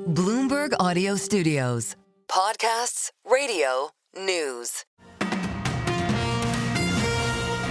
Bloomberg Audio Studios. Podcasts, radio, news.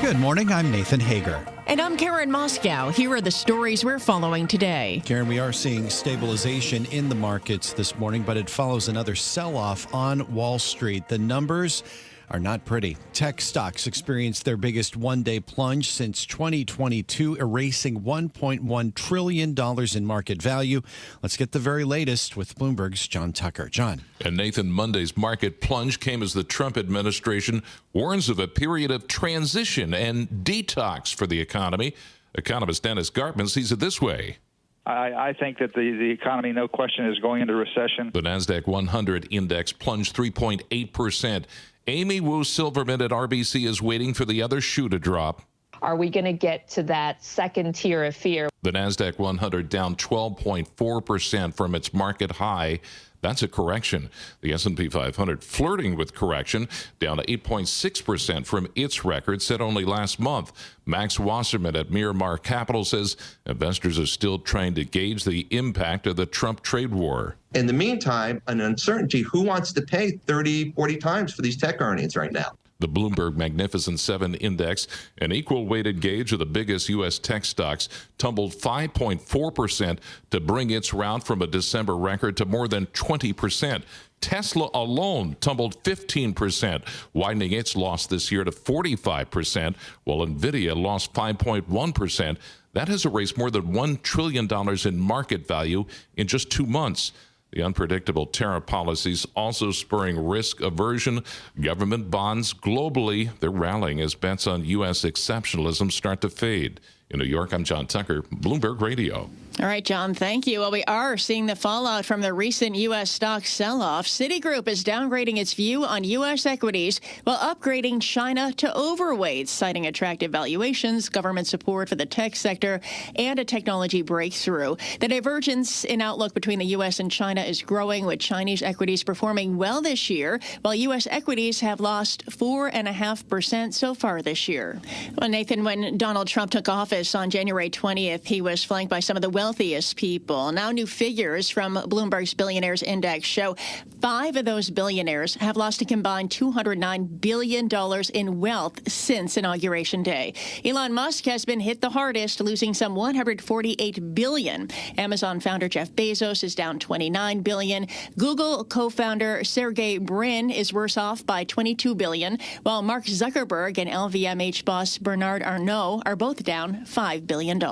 Good morning, I'm Nathan Hager. And I'm Karen Moscow. Here are the stories we're following today. Karen, we are seeing stabilization in the markets this morning, but it follows another sell-off on Wall Street. The numbers are not pretty. Tech stocks experienced their biggest one-day plunge since 2022, erasing $1.1 trillion in market value. Let's get the very latest with Bloomberg's John Tucker. John. And Nathan, Monday's market plunge came as the Trump administration warns of a period of transition and detox for the economy. Economist Dennis Gartman sees it this way. I think that the economy, no question, is going into recession. The NASDAQ 100 index plunged 3.8%. Amy Wu Silverman at RBC is waiting for the other shoe to drop. Are we going to get to that second tier of fear? The NASDAQ 100 down 12.4% from its market high. That's a correction. The S&P 500 flirting with correction, down to 8.6% from its record set only last month. Max Wasserman at Miramar Capital says investors are still trying to gauge the impact of the Trump trade war. In the meantime, an uncertainty, who wants to pay 30, 40 times for these tech earnings right now? The Bloomberg Magnificent 7 Index, an equal-weighted gauge of the biggest U.S. tech stocks, tumbled 5.4% to bring its rout from a December record to more than 20%. Tesla alone tumbled 15%, widening its loss this year to 45%, while NVIDIA lost 5.1%. That has erased more than $1 trillion in market value in just 2 months. The unpredictable tariff policies also spurring risk aversion. Government bonds globally, they're rallying as bets on U.S. exceptionalism start to fade. In New York, I'm John Tucker, Bloomberg Radio. All right, John, thank you. Well, we are seeing the fallout from the recent U.S. stock sell-off. Citigroup is downgrading its view on U.S. equities while upgrading China to overweight, citing attractive valuations, government support for the tech sector, and a technology breakthrough. The divergence in outlook between the U.S. and China is growing, with Chinese equities performing well this year, while U.S. equities have lost 4.5% so far this year. Well, Nathan, when Donald Trump took office on January 20th, he was flanked by some of the wealthiest people. Now, new figures from Bloomberg's Billionaires Index show 5 of those billionaires have lost a combined $209 billion in wealth since Inauguration Day. Elon Musk has been hit the hardest, losing some $148 billion. Amazon founder Jeff Bezos is down $29 billion. Google co-founder Sergey Brin is worse off by $22 billion, while Mark Zuckerberg and LVMH boss Bernard Arnault are both down $5 billion.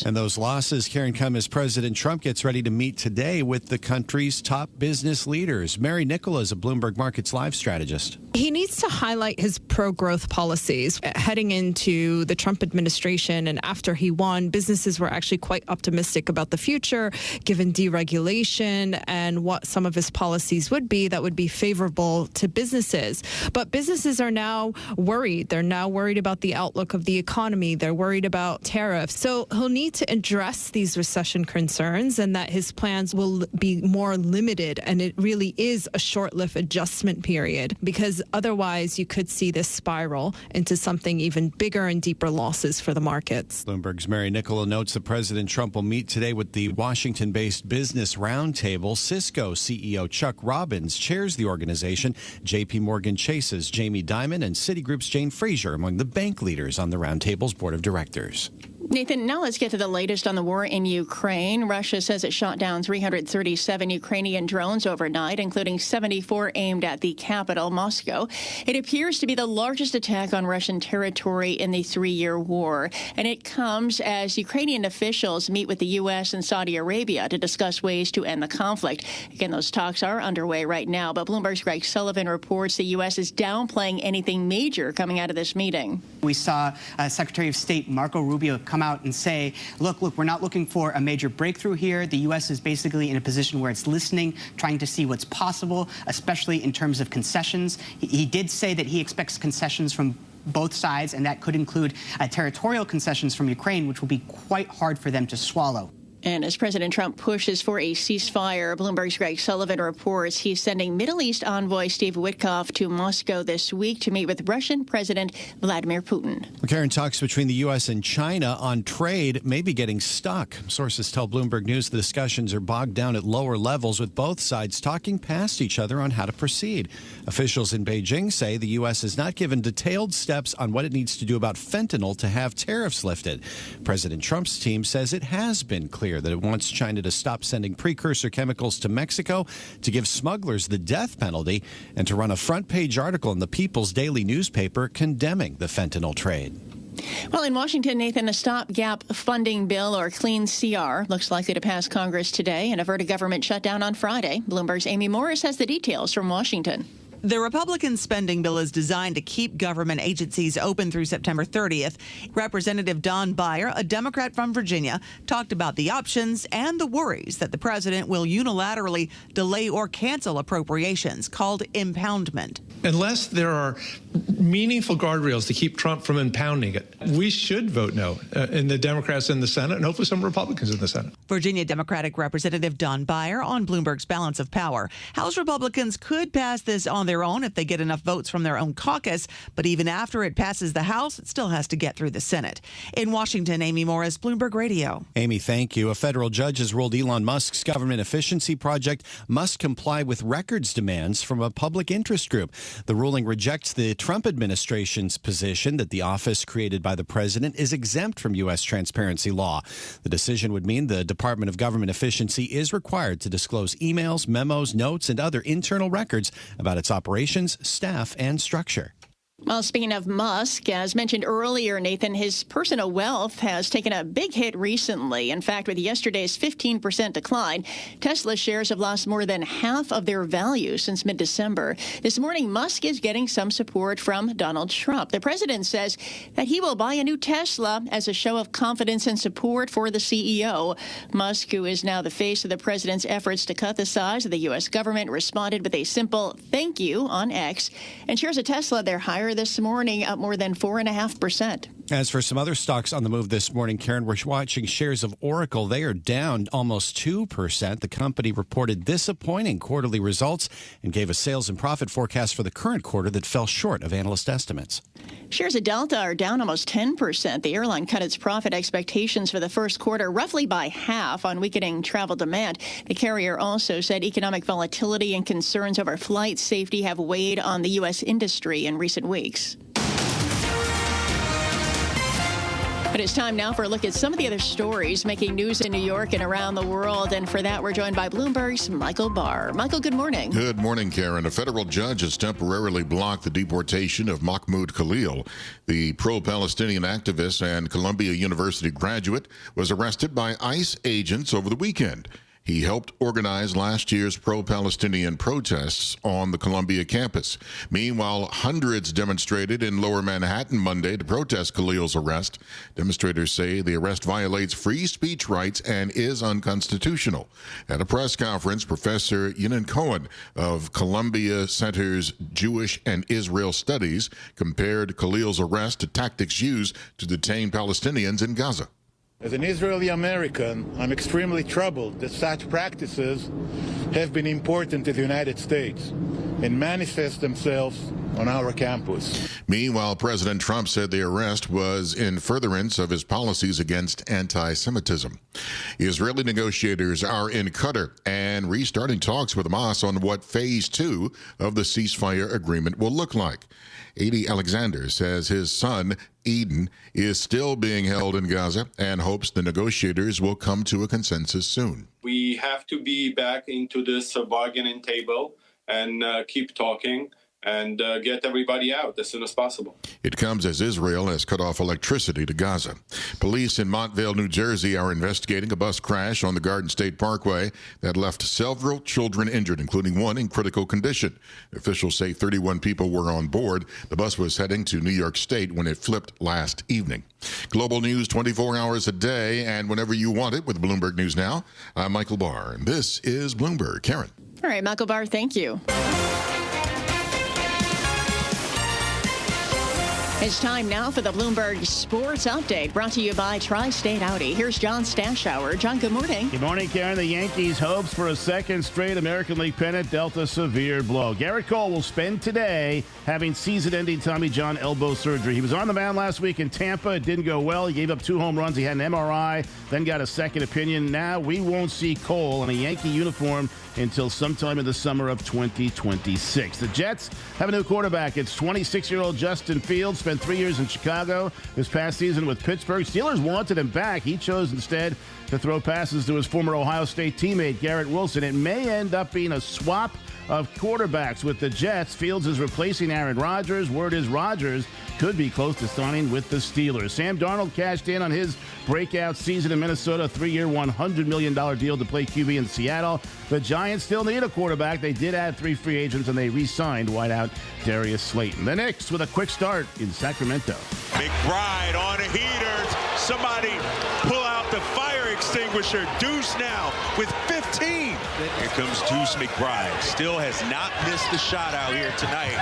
And those losses, Karen, come as President Trump gets ready to meet today with the country's top business leaders. Mary Nicola is a Bloomberg Markets Live strategist. He needs to highlight his pro-growth policies. Heading into the Trump administration and after he won, businesses were actually quite optimistic about the future, given deregulation and what some of his policies would be that would be favorable to businesses. But businesses are now worried. They're now worried about the outlook of the economy. They're worried about tariffs. So he'll need to address these recession concerns, and that his plans will be more limited, and it really is a short-lived adjustment period, because otherwise you could see this spiral into something even bigger and deeper losses for the markets. Bloomberg's Mary Nicola notes that President Trump will meet today with the Washington-based Business Roundtable. Cisco CEO Chuck Robbins chairs the organization. J.P. Morgan Chase's Jamie Dimon and Citigroup's Jane Fraser among the bank leaders on the roundtable's board of directors. Nathan, now let's get to the latest on the war in Ukraine. Russia says it shot down 337 Ukrainian drones overnight, including 74 aimed at the capital, Moscow. It appears to be the largest attack on Russian territory in the 3-year war, and it comes as Ukrainian officials meet with the U.S. and Saudi Arabia to discuss ways to end the conflict. Again, those talks are underway right now, but Bloomberg's Greg Sullivan reports the U.S. is downplaying anything major coming out of this meeting. We saw Secretary of State Marco Rubio come out and say, look, we're not looking for a major breakthrough here. The U.S. is basically in a position where it's listening, trying to see what's possible, especially in terms of concessions. He did say that he expects concessions from both sides, and that could include territorial concessions from Ukraine, which will be quite hard for them to swallow. And as President Trump pushes for a ceasefire, Bloomberg's Greg Sullivan reports he's sending Middle East envoy Steve Witkoff to Moscow this week to meet with Russian President Vladimir Putin. Karen, talks between the U.S. and China on trade may be getting stuck. Sources tell Bloomberg News the discussions are bogged down at lower levels, with both sides talking past each other on how to proceed. Officials in Beijing say the U.S. has not given detailed steps on what it needs to do about fentanyl to have tariffs lifted. President Trump's team says it has been clear that it wants China to stop sending precursor chemicals to Mexico, to give smugglers the death penalty, and to run a front-page article in the People's Daily newspaper condemning the fentanyl trade. Well, in Washington, Nathan, a stopgap funding bill, or clean CR, looks likely to pass Congress today and avert a government shutdown on Friday. Bloomberg's Amy Morris has the details from Washington. The Republican spending bill is designed to keep government agencies open through September 30th. Representative Don Beyer, a Democrat from Virginia, talked about the options and the worries that the president will unilaterally delay or cancel appropriations, called impoundment. Unless there are meaningful guardrails to keep Trump from impounding it, we should vote no in the Democrats in the Senate and hopefully some Republicans in the Senate. Virginia Democratic Representative Don Beyer on Bloomberg's Balance of Power. House Republicans could pass this on their own if they get enough votes from their own caucus, but even after it passes the House, it still has to get through the Senate. In Washington, Amy Morris, Bloomberg Radio. Amy, thank you. A federal judge has ruled Elon Musk's government efficiency project must comply with records demands from a public interest group. The ruling rejects the Trump administration's position that the office created by the president is exempt from U.S. transparency law. The decision would mean the Department of Government Efficiency is required to disclose emails, memos, notes, and other internal records about its operations, staff, and structure. Well, speaking of Musk, as mentioned earlier, Nathan, his personal wealth has taken a big hit recently. In fact, with yesterday's 15% decline, Tesla shares have lost more than half of their value since mid-December. This morning, Musk is getting some support from Donald Trump. The president says that he will buy a new Tesla as a show of confidence and support for the CEO. Musk, who is now the face of the president's efforts to cut the size of the U.S. government, responded with a simple thank you on X, and shares of Tesla, they're higher this morning, up more than 4.5%. As for some other stocks on the move this morning, Karen, we're watching shares of Oracle. They are down almost 2%. The company reported disappointing quarterly results and gave a sales and profit forecast for the current quarter that fell short of analyst estimates. Shares of Delta are down almost 10%. The airline cut its profit expectations for the first quarter roughly by half on weakening travel demand. The carrier also said economic volatility and concerns over flight safety have weighed on the U.S. industry in recent weeks. But it's time now for a look at some of the other stories making news in New York and around the world. And for that, we're joined by Bloomberg's Michael Barr. Michael, good morning. Good morning, Karen. A federal judge has temporarily blocked the deportation of Mahmoud Khalil. The pro-Palestinian activist and Columbia University graduate was arrested by ICE agents over the weekend. He helped organize last year's pro-Palestinian protests on the Columbia campus. Meanwhile, hundreds demonstrated in Lower Manhattan Monday to protest Khalil's arrest. Demonstrators say the arrest violates free speech rights and is unconstitutional. At a press conference, Professor Yenin Cohen of Columbia Center's Jewish and Israel Studies compared Khalil's arrest to tactics used to detain Palestinians in Gaza. As an Israeli American, I'm extremely troubled that such practices have been imported to the United States and manifest themselves on our campus. Meanwhile, President Trump said the arrest was in furtherance of his policies against anti-Semitism. Israeli negotiators are in Qatar and restarting talks with Hamas on what phase 2 of the ceasefire agreement will look like. Adi Alexander says his son, Eden, is still being held in Gaza and hopes the negotiators will come to a consensus soon. We have to be back into this bargaining table and keep talking and get everybody out as soon as possible. It comes as Israel has cut off electricity to Gaza. Police in Montvale, New Jersey are investigating a bus crash on the Garden State Parkway that left several children injured, including one in critical condition. Officials say 31 people were on board. The bus was heading to New York State when it flipped last evening. Global news 24 hours a day and whenever you want it with Bloomberg News Now. I'm Michael Barr, and this is Bloomberg. Karen. All right, Michael Barr, thank you. It's time now for the Bloomberg Sports Update, brought to you by Tri-State Audi. Here's John Stashower. John, good morning. Good morning, Karen. The Yankees' hopes for a second straight American League pennant dealt a severe blow. Garrett Cole will spend today having season-ending Tommy John elbow surgery. He was on the mound last week in Tampa. It didn't go well. He gave up 2 home runs. He had an MRI, then got a second opinion. Now we won't see Cole in a Yankee uniform until sometime in the summer of 2026. The Jets have a new quarterback. It's 26-year-old Justin Fields. Spent 3 years in Chicago this past season with Pittsburgh. Steelers wanted him back. He chose instead to throw passes to his former Ohio State teammate, Garrett Wilson. It may end up being a swap of quarterbacks with the Jets. Fields is replacing Aaron Rodgers. Word is Rodgers could be close to signing with the Steelers. Sam Darnold cashed in on his breakout season in Minnesota, a 3-year, $100 million deal to play QB in Seattle. The Giants still need a quarterback. They did add 3 free agents, and they re-signed wideout Darius Slayton. The Knicks with a quick start in Sacramento. McBride on a heater. Somebody pull out the fire extinguisher. Deuce now with 15. Here comes Deuce McBride. Still has not missed the shot out here tonight.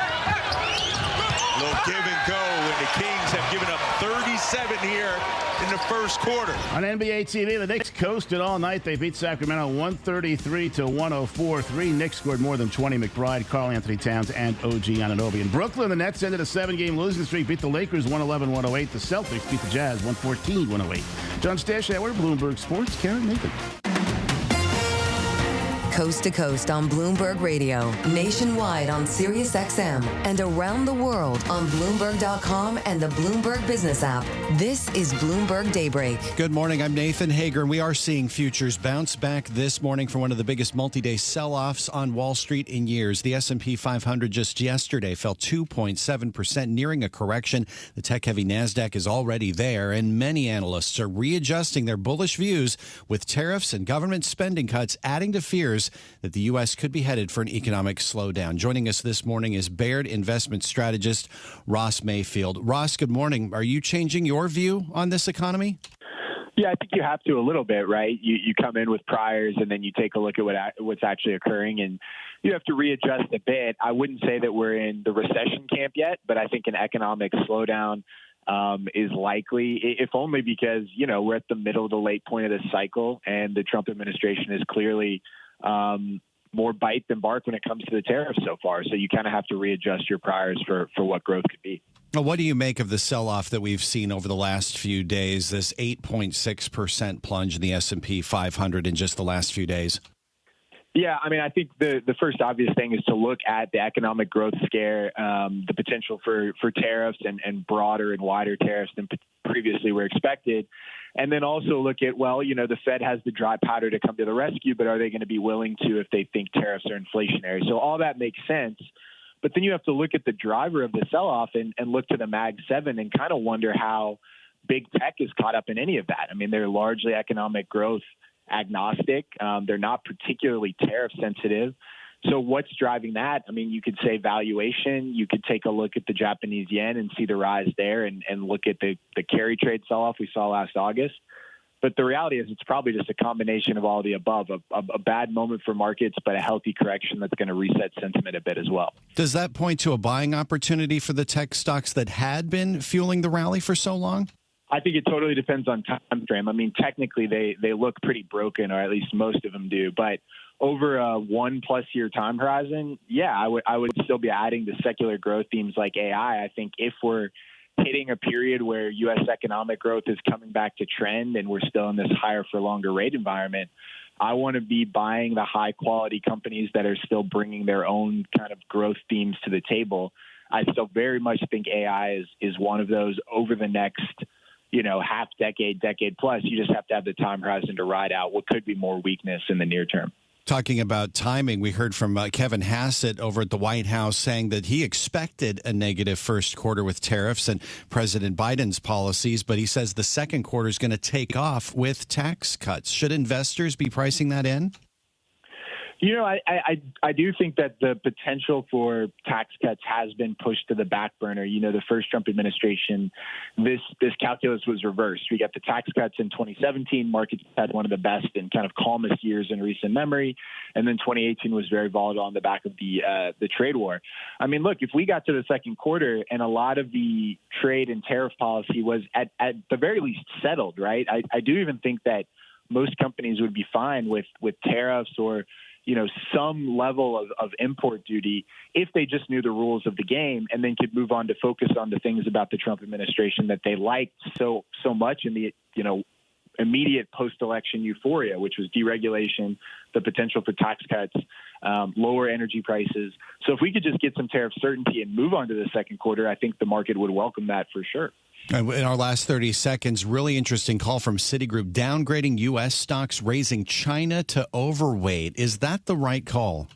A little give and go, and the Kings have given up 37 here in the first quarter. On NBA TV, the Knicks coasted all night. They beat Sacramento 133-104. 3 Knicks scored more than 20. McBride, Karl Anthony Towns, and OG Anunoby. In Brooklyn, the Nets ended a 7-game losing streak, beat the Lakers 111-108. The Celtics beat the Jazz 114-108. John Stashower, Bloomberg Sports. Karen Nathan. Coast to coast on Bloomberg Radio, nationwide on Sirius XM, and around the world on Bloomberg.com and the Bloomberg Business app. This is Bloomberg Daybreak. Good morning. I'm Nathan Hager, and we are seeing futures bounce back this morning from one of the biggest multi-day sell-offs on Wall Street in years. The S&P 500 just yesterday fell 2.7%, nearing a correction. The tech-heavy NASDAQ is already there, and many analysts are readjusting their bullish views with tariffs and government spending cuts adding to fears that the U.S. could be headed for an economic slowdown. Joining us this morning is Baird investment strategist Ross Mayfield. Ross, good morning. Are you changing your view on this economy? Yeah, I think you have to a little bit, right? You come in with priors, and then you take a look at what's actually occurring, and you have to readjust a bit. I wouldn't say that we're in the recession camp yet, but I think an economic slowdown is likely, if only because, we're at the middle of the late point of this cycle, and the Trump administration is clearly more bite than bark when it comes to the tariffs so far. So you kind of have to readjust your priors for what growth could be. Well, what do you make of the sell-off that we've seen over the last few days, this 8.6% plunge in the S&P 500 in just the last few days? Yeah, I mean, I think the first obvious thing is to look at the economic growth scare, the potential for tariffs and broader and wider tariffs than previously were expected. And then also look at, the Fed has the dry powder to come to the rescue, but are they going to be willing to if they think tariffs are inflationary? So all that makes sense. But then you have to look at the driver of the sell-off and look to the Mag 7 and kind of wonder how big tech is caught up in any of that. I mean, they're largely economic growth agnostic. They're not particularly tariff sensitive. So what's driving that? I mean, you could say valuation. You could take a look at the Japanese yen and see the rise there and look at the carry trade sell-off we saw last August. But the reality is it's probably just a combination of all the above, a bad moment for markets, but a healthy correction that's going to reset sentiment a bit as well. Does that point to a buying opportunity for the tech stocks that had been fueling the rally for so long? I think it totally depends on time frame. I mean, technically they look pretty broken, or at least most of them do. But over a 1+ year time horizon, yeah, I would still be adding to secular growth themes like AI. I think if we're hitting a period where U.S. economic growth is coming back to trend and we're still in this higher for longer rate environment, I want to be buying the high quality companies that are still bringing their own kind of growth themes to the table. I still very much think AI is one of those over the next half decade plus. You just have to have the time horizon to ride out what could be more weakness in the near term. Talking about timing, we heard from Kevin Hassett over at the White House saying that he expected a negative first quarter with tariffs and President Biden's policies, but he says the second quarter is going to take off with tax cuts. Should investors be pricing that in? I do think that the potential for tax cuts has been pushed to the back burner. The first Trump administration, this calculus was reversed. We got the tax cuts in 2017. Markets had one of the best and kind of calmest years in recent memory. And then 2018 was very volatile on the back of the trade war. I mean, look, if we got to the second quarter and a lot of the trade and tariff policy was at the very least settled, right? I do even think that most companies would be fine with tariffs or some level of import duty if they just knew the rules of the game and then could move on to focus on the things about the Trump administration that they liked so much in the, immediate post-election euphoria, which was deregulation, the potential for tax cuts, lower energy prices. So if we could just get some tariff certainty and move on to the second quarter, I think the market would welcome that for sure. In our last 30 seconds, really interesting call from Citigroup, downgrading U.S. stocks, raising China to overweight. Is that the right call?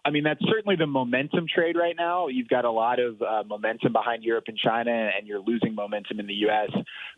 I mean, that's certainly the momentum trade right now. You've got a lot of momentum behind Europe and China, and you're losing momentum in the U.S.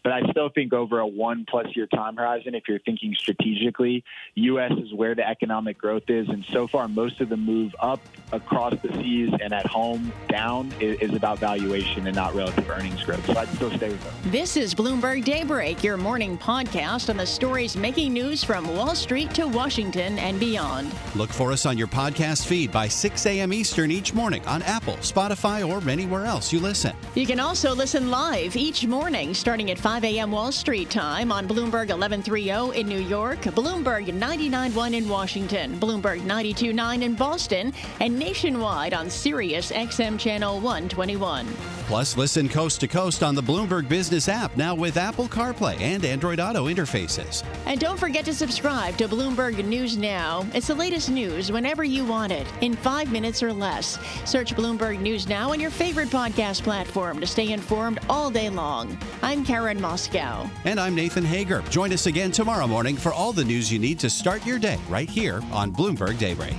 But I still think over a 1+ year time horizon, if you're thinking strategically, U.S. is where the economic growth is. And so far, most of the move up across the seas and at home down is about valuation and not relative earnings growth. So I'd still stay with them. This is Bloomberg Daybreak, your morning podcast on the stories making news from Wall Street to Washington and beyond. Look for us on your podcast feed by 6 a.m. Eastern each morning on Apple, Spotify, or anywhere else you listen. You can also listen live each morning starting at 5 a.m. Wall Street time on Bloomberg 1130 in New York, Bloomberg 99.1 in Washington, Bloomberg 92.9 in Boston, and nationwide on Sirius XM Channel 121. Plus, listen coast to coast on the Bloomberg Business app, now with Apple CarPlay and Android Auto interfaces. And don't forget to subscribe to Bloomberg News Now. It's the latest news whenever you want it, in 5 minutes or less. Search Bloomberg News Now on your favorite podcast platform to stay informed all day long. I'm Karen Moscow. And I'm Nathan Hager. Join us again tomorrow morning for all the news you need to start your day right here on Bloomberg Daybreak.